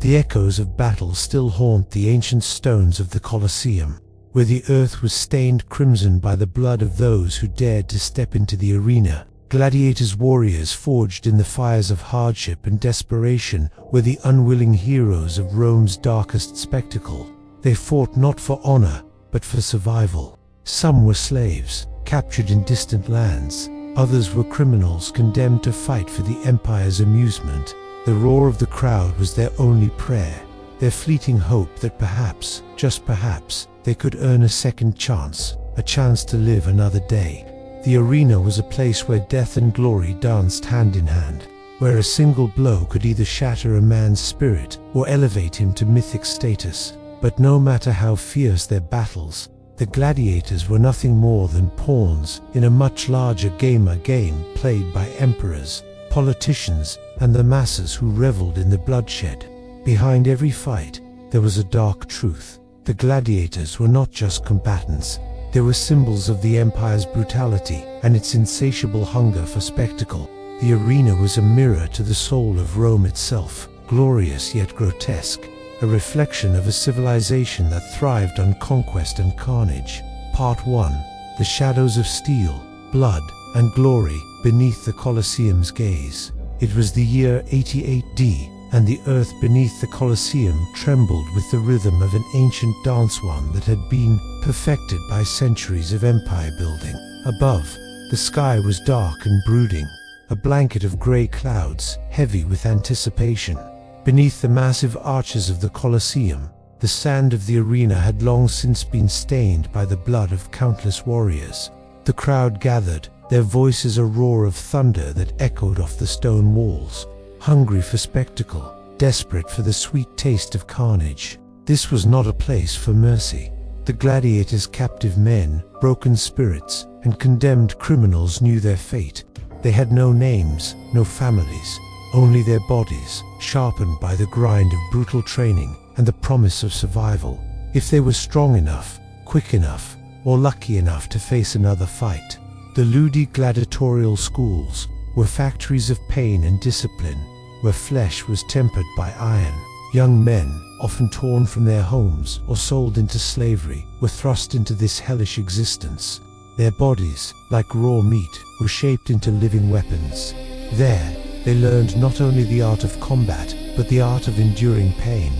The echoes of battle still haunt the ancient stones of the Colosseum, where the earth was stained crimson by the blood of those who dared to step into the arena. Gladiators, warriors forged in the fires of hardship and desperation, were the unwilling heroes of Rome's darkest spectacle. They fought not for honor, but for survival. Some were slaves, captured in distant lands. Others were criminals condemned to fight for the empire's amusement. The roar of the crowd was their only prayer, their fleeting hope that perhaps, just perhaps, they could earn a second chance, a chance to live another day. The arena was a place where death and glory danced hand in hand, where a single blow could either shatter a man's spirit or elevate him to mythic status. But no matter how fierce their battles, the gladiators were nothing more than pawns in a much larger game played by emperors, politicians, and the masses who reveled in the bloodshed. Behind every fight, there was a dark truth. The gladiators were not just combatants. They were symbols of the empire's brutality and its insatiable hunger for spectacle. The arena was a mirror to the soul of Rome itself, glorious yet grotesque, a reflection of a civilization that thrived on conquest and carnage. Part 1. The shadows of steel, blood, and glory beneath the Colosseum's gaze. It was the year 88 D, and the earth beneath the Colosseum trembled with the rhythm of an ancient dance, one that had been perfected by centuries of empire building. Above, the sky was dark and brooding, a blanket of grey clouds, heavy with anticipation. Beneath the massive arches of the Colosseum, the sand of the arena had long since been stained by the blood of countless warriors. The crowd gathered, their voices a roar of thunder that echoed off the stone walls, hungry for spectacle, desperate for the sweet taste of carnage. This was not a place for mercy. The gladiators' captive men, broken spirits, and condemned criminals knew their fate. They had no names, no families, only their bodies, sharpened by the grind of brutal training and the promise of survival. If they were strong enough, quick enough, or lucky enough to face another fight. The Ludi gladiatorial schools were factories of pain and discipline, where flesh was tempered by iron. Young men, often torn from their homes or sold into slavery, were thrust into this hellish existence. Their bodies, like raw meat, were shaped into living weapons. There, they learned not only the art of combat, but the art of enduring pain.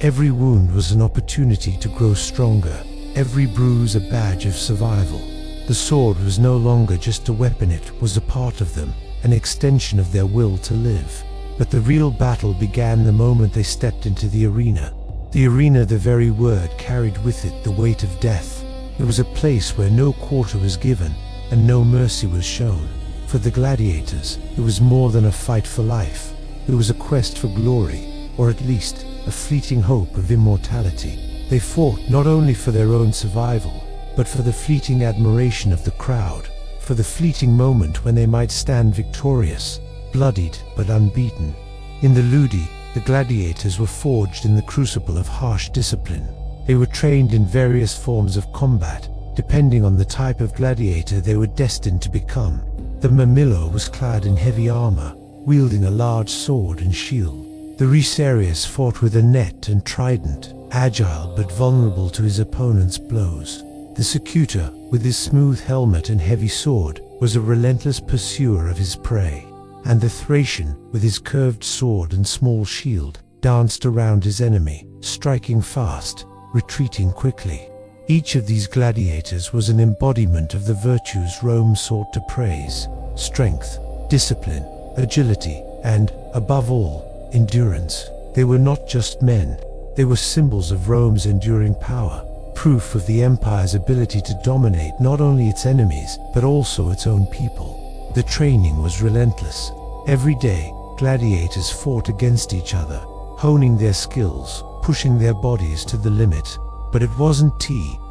Every wound was an opportunity to grow stronger, every bruise a badge of survival. The sword was no longer just a weapon, it was a part of them, an extension of their will to live. But the real battle began the moment they stepped into the arena. The arena, the very word, carried with it the weight of death. It was a place where no quarter was given and no mercy was shown. For the gladiators, it was more than a fight for life. It was a quest for glory, or at least a fleeting hope of immortality. They fought not only for their own survival, but for the fleeting admiration of the crowd, for the fleeting moment when they might stand victorious, bloodied but unbeaten. In the Ludi, the gladiators were forged in the crucible of harsh discipline. They were trained in various forms of combat, depending on the type of gladiator they were destined to become. The Mamillo was clad in heavy armor, wielding a large sword and shield. The Ricerius fought with a net and trident, agile but vulnerable to his opponent's blows. The Secutor, with his smooth helmet and heavy sword, was a relentless pursuer of his prey. And the Thracian, with his curved sword and small shield, danced around his enemy, striking fast, retreating quickly. Each of these gladiators was an embodiment of the virtues Rome sought to praise: strength, discipline, agility, and, above all, endurance. They were not just men. They were symbols of Rome's enduring power, proof of the empire's ability to dominate not only its enemies, but also its own people. The training was relentless. Every day, gladiators fought against each other, honing their skills, pushing their bodies to the limit. But it wasn't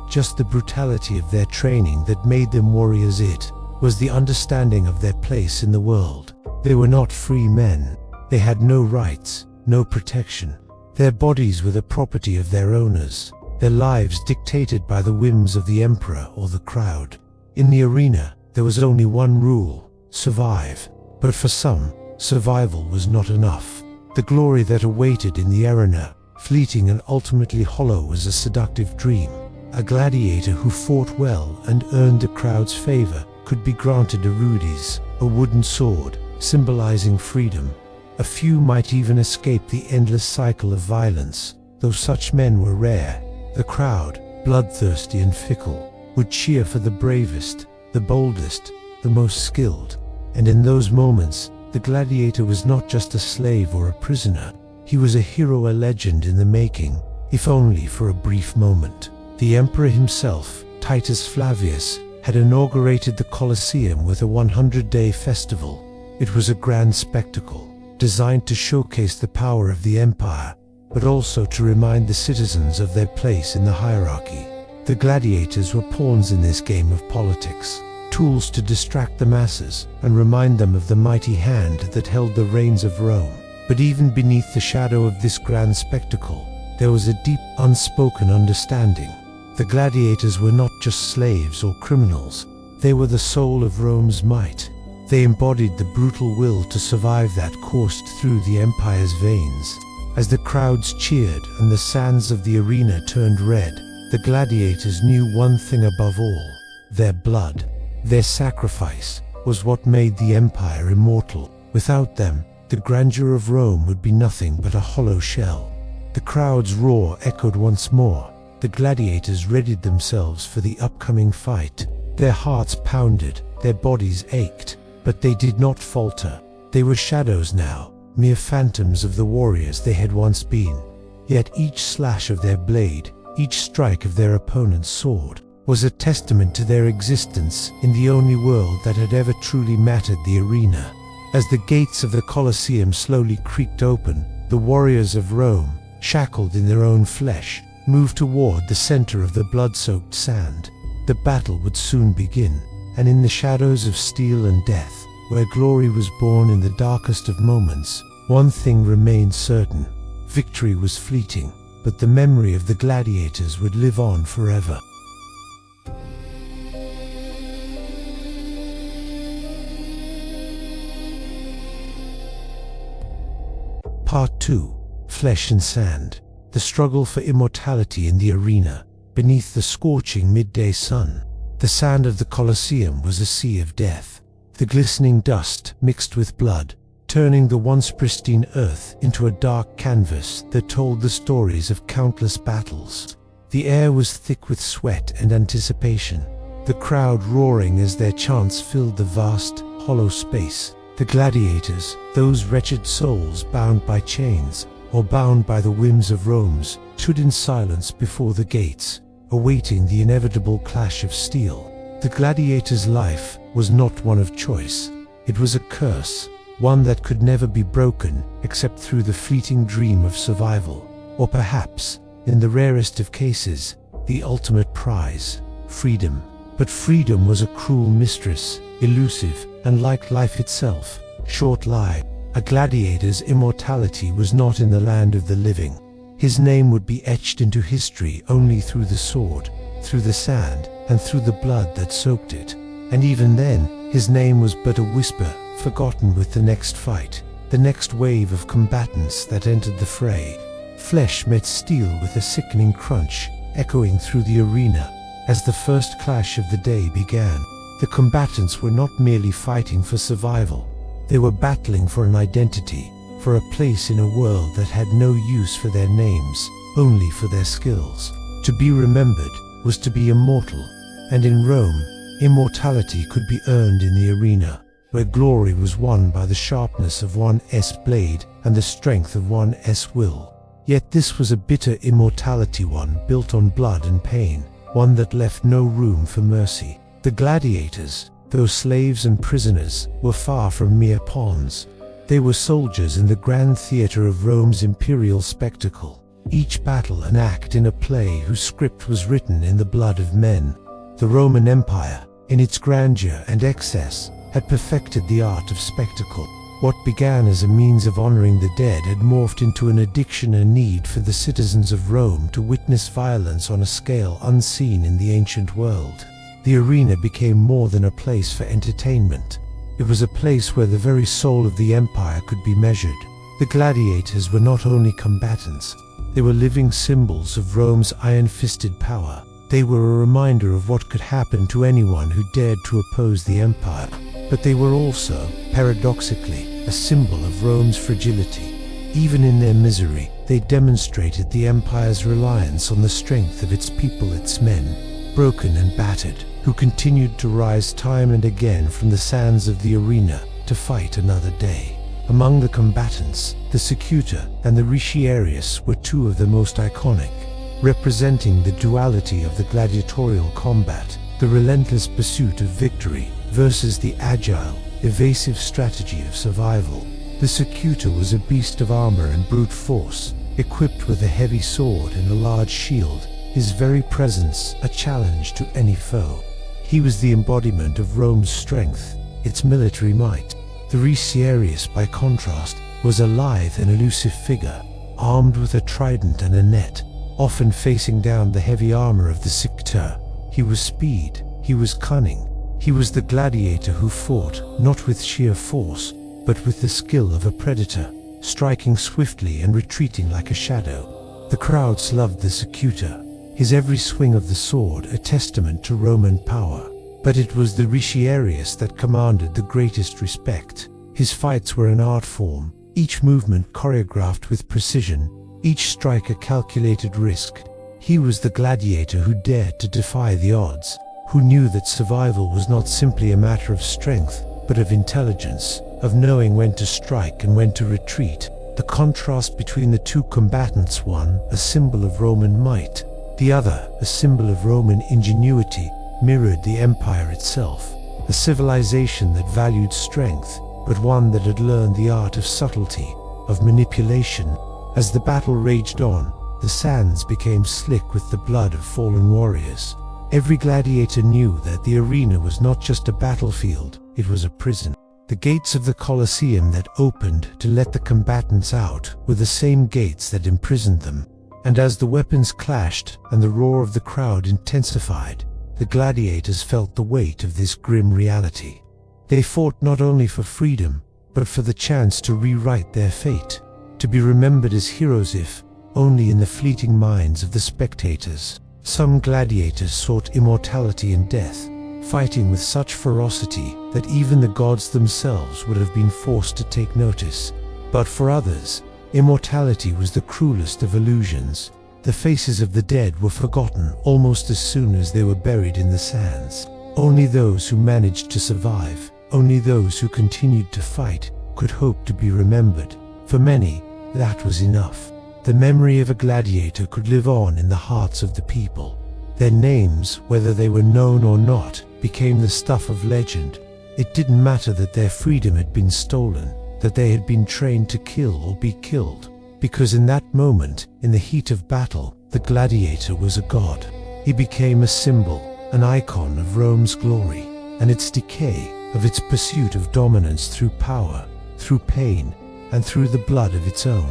just the brutality of their training that made them warriors. It was the understanding of their place in the world. They were not free men. They had no rights, no protection. Their bodies were the property of their owners, their lives dictated by the whims of the emperor or the crowd. In the arena, there was only one rule: survive. But for some, survival was not enough. The glory that awaited in the arena, fleeting and ultimately hollow as a seductive dream. A gladiator who fought well and earned the crowd's favor could be granted a rudis, a wooden sword, symbolizing freedom. A few might even escape the endless cycle of violence, though such men were rare. The crowd, bloodthirsty and fickle, would cheer for the bravest, the boldest, the most skilled. And in those moments, the gladiator was not just a slave or a prisoner. He was a hero, a legend in the making, if only for a brief moment. The emperor himself, Titus Flavius, had inaugurated the Colosseum with a 100-day festival. It was a grand spectacle, designed to showcase the power of the empire, but also to remind the citizens of their place in the hierarchy. The gladiators were pawns in this game of politics, tools to distract the masses and remind them of the mighty hand that held the reins of Rome. But even beneath the shadow of this grand spectacle, there was a deep, unspoken understanding. The gladiators were not just slaves or criminals, they were the soul of Rome's might. They embodied the brutal will to survive that coursed through the empire's veins. As the crowds cheered and the sands of the arena turned red, the gladiators knew one thing above all: their blood, their sacrifice, was what made the empire immortal. Without them, the grandeur of Rome would be nothing but a hollow shell. The crowd's roar echoed once more. The gladiators readied themselves for the upcoming fight. Their hearts pounded, their bodies ached, but they did not falter. They were shadows now, mere phantoms of the warriors they had once been. Yet each slash of their blade, each strike of their opponent's sword, was a testament to their existence in the only world that had ever truly mattered, the arena. As the gates of the Colosseum slowly creaked open, the warriors of Rome, shackled in their own flesh, moved toward the center of the blood-soaked sand. The battle would soon begin, and in the shadows of steel and death, where glory was born in the darkest of moments, one thing remained certain: victory was fleeting, but the memory of the gladiators would live on forever. Part 2. Flesh and Sand. The struggle for immortality in the arena. Beneath the scorching midday sun, the sand of the Colosseum was a sea of death. The glistening dust mixed with blood, turning the once pristine earth into a dark canvas that told the stories of countless battles. The air was thick with sweat and anticipation, the crowd roaring as their chants filled the vast, hollow space. The gladiators, those wretched souls bound by chains, or bound by the whims of Rome, stood in silence before the gates, awaiting the inevitable clash of steel. The gladiator's life was not one of choice. It was a curse, one that could never be broken except through the fleeting dream of survival, or perhaps, in the rarest of cases, the ultimate prize: freedom. But freedom was a cruel mistress, elusive, and like life itself, short-lived. A gladiator's immortality was not in the land of the living. His name would be etched into history only through the sword, through the sand, and through the blood that soaked it. And even then, his name was but a whisper, forgotten with the next fight, the next wave of combatants that entered the fray. Flesh met steel with a sickening crunch, echoing through the arena. As the first clash of the day began, the combatants were not merely fighting for survival. They were battling for an identity, for a place in a world that had no use for their names, only for their skills. To be remembered was to be immortal, and in Rome, immortality could be earned in the arena, where glory was won by the sharpness of one's blade and the strength of one's will. Yet this was a bitter immortality, one built on blood and pain, one that left no room for mercy. The gladiators, though slaves and prisoners, were far from mere pawns. They were soldiers in the grand theater of Rome's imperial spectacle, each battle an act in a play whose script was written in the blood of men. The Roman Empire, in its grandeur and excess, had perfected the art of spectacle. What began as a means of honoring the dead had morphed into an addiction, a need for the citizens of Rome to witness violence on a scale unseen in the ancient world. The arena became more than a place for entertainment. It was a place where the very soul of the empire could be measured. The gladiators were not only combatants, they were living symbols of Rome's iron-fisted power. They were a reminder of what could happen to anyone who dared to oppose the empire. But they were also, paradoxically, a symbol of Rome's fragility. Even in their misery, they demonstrated the empire's reliance on the strength of its people, its men, broken and battered, who continued to rise time and again from the sands of the arena to fight another day. Among the combatants, the Secutor and the Retiarius were two of the most iconic, representing the duality of the gladiatorial combat, the relentless pursuit of victory versus the agile, evasive strategy of survival. The Secutor was a beast of armor and brute force, equipped with a heavy sword and a large shield, his very presence a challenge to any foe. He was the embodiment of Rome's strength, its military might. The Retiarius, by contrast, was a lithe and elusive figure, armed with a trident and a net, often facing down the heavy armor of the Secutor. He was speed, he was cunning, he was the gladiator who fought, not with sheer force, but with the skill of a predator, striking swiftly and retreating like a shadow. The crowds loved the Secutor, his every swing of the sword a testament to Roman power. But it was the Retiarius that commanded the greatest respect. His fights were an art form, each movement choreographed with precision, each strike a calculated risk. He was the gladiator who dared to defy the odds, who knew that survival was not simply a matter of strength, but of intelligence, of knowing when to strike and when to retreat. The contrast between the two combatants, one a symbol of Roman might, the other a symbol of Roman ingenuity, mirrored the empire itself, a civilization that valued strength, but one that had learned the art of subtlety, of manipulation. As the battle raged on, the sands became slick with the blood of fallen warriors. Every gladiator knew that the arena was not just a battlefield, it was a prison. The gates of the Colosseum that opened to let the combatants out were the same gates that imprisoned them. And as the weapons clashed and the roar of the crowd intensified, the gladiators felt the weight of this grim reality. They fought not only for freedom, but for the chance to rewrite their fate, to be remembered as heroes if only in the fleeting minds of the spectators. Some gladiators sought immortality in death, fighting with such ferocity that even the gods themselves would have been forced to take notice. But for others, immortality was the cruelest of illusions. The faces of the dead were forgotten almost as soon as they were buried in the sands. Only those who managed to survive, only those who continued to fight, could hope to be remembered. For many, that was enough. The memory of a gladiator could live on in the hearts of the people. Their names, whether they were known or not, became the stuff of legend. It didn't matter that their freedom had been stolen, that they had been trained to kill or be killed, because in that moment, in the heat of battle, the gladiator was a god. He became a symbol, an icon of Rome's glory, and its decay, of its pursuit of dominance through power, through pain, and through the blood of its own.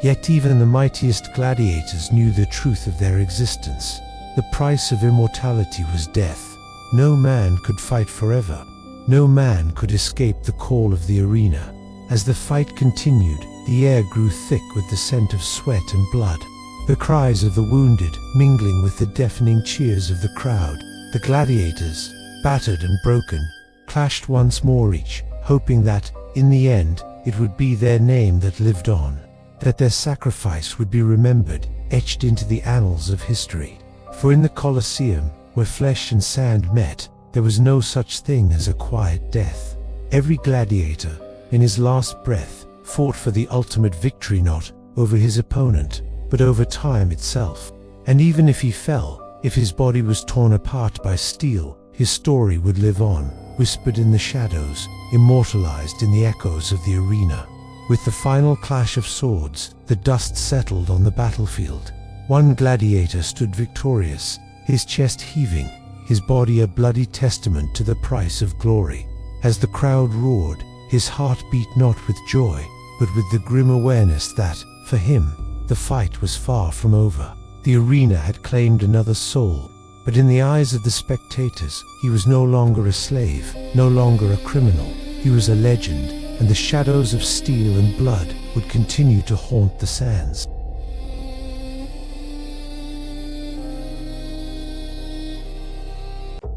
Yet even the mightiest gladiators knew the truth of their existence. The price of immortality was death. No man could fight forever. No man could escape the call of the arena. As the fight continued, the air grew thick with the scent of sweat and blood. The cries of the wounded mingling with the deafening cheers of the crowd. The gladiators, battered and broken, clashed once more, each hoping that, in the end, it would be their name that lived on, that their sacrifice would be remembered, etched into the annals of history. For in the Colosseum, where flesh and sand met, there was no such thing as a quiet death. Every gladiator, in his last breath, fought for the ultimate victory, not over his opponent, but over time itself. And even if he fell, if his body was torn apart by steel, his story would live on, whispered in the shadows, immortalized in the echoes of the arena. With the final clash of swords, the dust settled on the battlefield. One gladiator stood victorious, his chest heaving, his body a bloody testament to the price of glory. As the crowd roared, his heart beat not with joy, but with the grim awareness that, for him, the fight was far from over. The arena had claimed another soul, but in the eyes of the spectators, he was no longer a slave, no longer a criminal. He was a legend, and the shadows of steel and blood would continue to haunt the sands.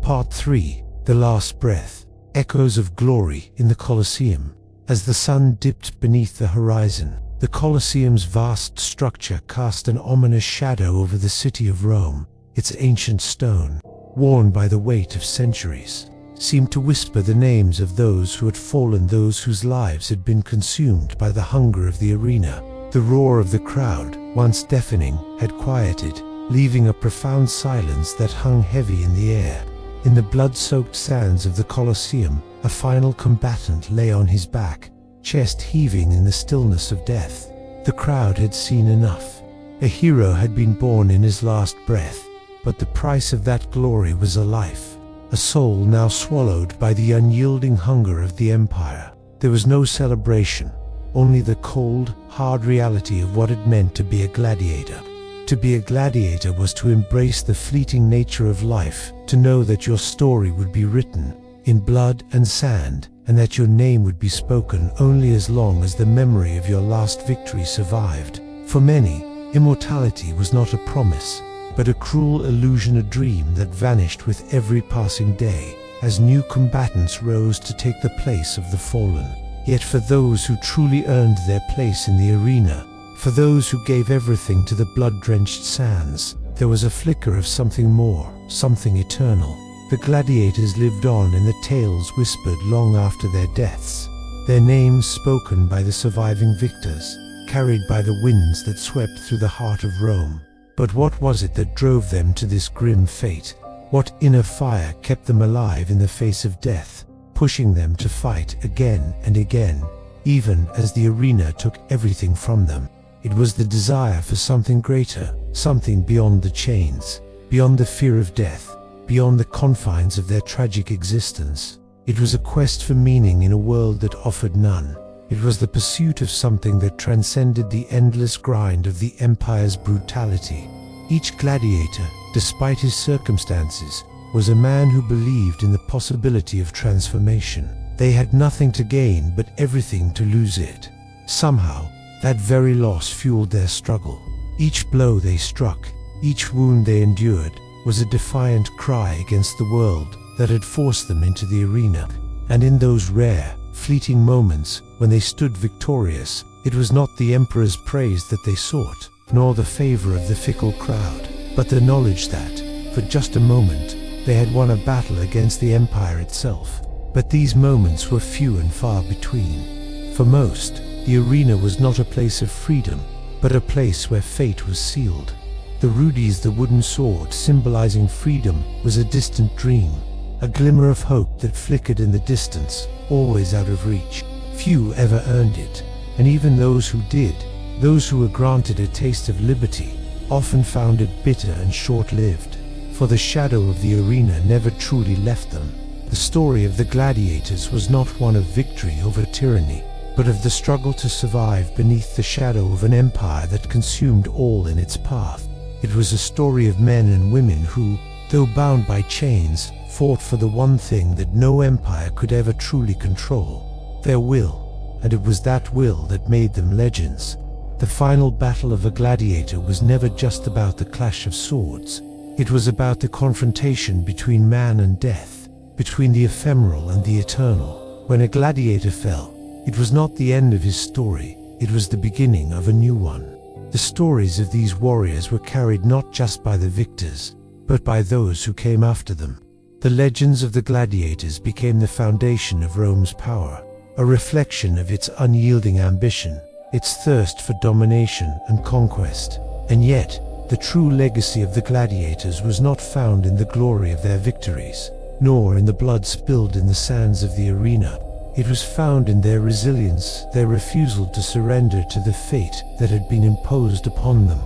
Part 3. The Last Breath. Echoes of glory in the Colosseum. As the sun dipped beneath the horizon, the Colosseum's vast structure cast an ominous shadow over the city of Rome. Its ancient stone, worn by the weight of centuries, seemed to whisper the names of those who had fallen, those whose lives had been consumed by the hunger of the arena. The roar of the crowd, once deafening, had quieted, leaving a profound silence that hung heavy in the air. In the blood-soaked sands of the Colosseum, a final combatant lay on his back, chest heaving in the stillness of death. The crowd had seen enough. A hero had been born in his last breath, but the price of that glory was a life, a soul now swallowed by the unyielding hunger of the empire. There was no celebration, only the cold, hard reality of what it meant to be a gladiator. To be a gladiator was to embrace the fleeting nature of life, to know that your story would be written in blood and sand, and that your name would be spoken only as long as the memory of your last victory survived. For many, immortality was not a promise, but a cruel illusion, a dream that vanished with every passing day, as new combatants rose to take the place of the fallen. Yet for those who truly earned their place in the arena, for those who gave everything to the blood-drenched sands, there was a flicker of something more, something eternal. The gladiators lived on in the tales whispered long after their deaths, their names spoken by the surviving victors, carried by the winds that swept through the heart of Rome. But what was it that drove them to this grim fate? What inner fire kept them alive in the face of death, pushing them to fight again and again, even as the arena took everything from them? It was the desire for something greater, something beyond the chains, beyond the fear of death, beyond the confines of their tragic existence. It was a quest for meaning in a world that offered none. It was the pursuit of something that transcended the endless grind of the empire's brutality. Each gladiator, despite his circumstances, was a man who believed in the possibility of transformation. They had nothing to gain but everything to lose it. Somehow, that very loss fueled their struggle. Each blow they struck, each wound they endured, was a defiant cry against the world that had forced them into the arena. And in those rare, fleeting moments when they stood victorious, it was not the emperor's praise that they sought, nor the favor of the fickle crowd, but the knowledge that, for just a moment, they had won a battle against the empire itself. But these moments were few and far between. For most, the arena was not a place of freedom, but a place where fate was sealed. The rudis, the wooden sword symbolizing freedom, was a distant dream, a glimmer of hope that flickered in the distance, always out of reach. Few ever earned it, and even those who did, those who were granted a taste of liberty, often found it bitter and short-lived, for the shadow of the arena never truly left them. The story of the gladiators was not one of victory over tyranny, but of the struggle to survive beneath the shadow of an empire that consumed all in its path. It was a story of men and women who, though bound by chains, fought for the one thing that no empire could ever truly control: their will. And it was that will that made them legends. The final battle of a gladiator was never just about the clash of swords. It was about the confrontation between man and death, between the ephemeral and the eternal. When a gladiator fell, it was not the end of his story, it was the beginning of a new one. The stories of these warriors were carried not just by the victors, but by those who came after them. The legends of the gladiators became the foundation of Rome's power, a reflection of its unyielding ambition, its thirst for domination and conquest. And yet, the true legacy of the gladiators was not found in the glory of their victories, nor in the blood spilled in the sands of the arena. It was found in their resilience, their refusal to surrender to the fate that had been imposed upon them.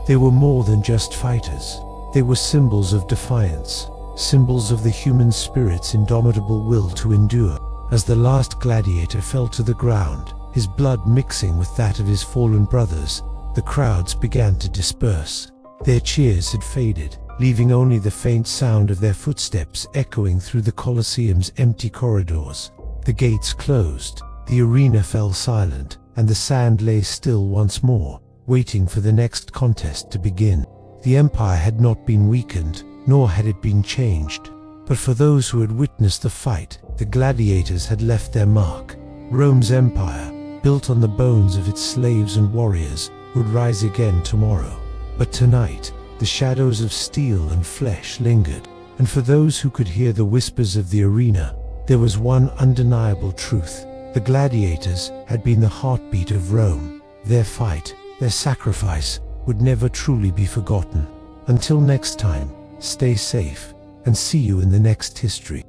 They were more than just fighters. They were symbols of defiance, symbols of the human spirit's indomitable will to endure. As the last gladiator fell to the ground, his blood mixing with that of his fallen brothers, the crowds began to disperse. Their cheers had faded, leaving only the faint sound of their footsteps echoing through the Colosseum's empty corridors. The gates closed, The arena fell silent, and the sand lay still once more, waiting for the next contest to begin. The empire had not been weakened, nor had it been changed. But for those who had witnessed the fight, the gladiators had left their mark. Rome's empire, built on the bones of its slaves and warriors, would rise again tomorrow. But tonight, the shadows of steel and flesh lingered, and for those who could hear the whispers of the arena, there was one undeniable truth. The gladiators had been the heartbeat of Rome. Their fight, their sacrifice, would never truly be forgotten. Until next time, stay safe, and see you in the next history.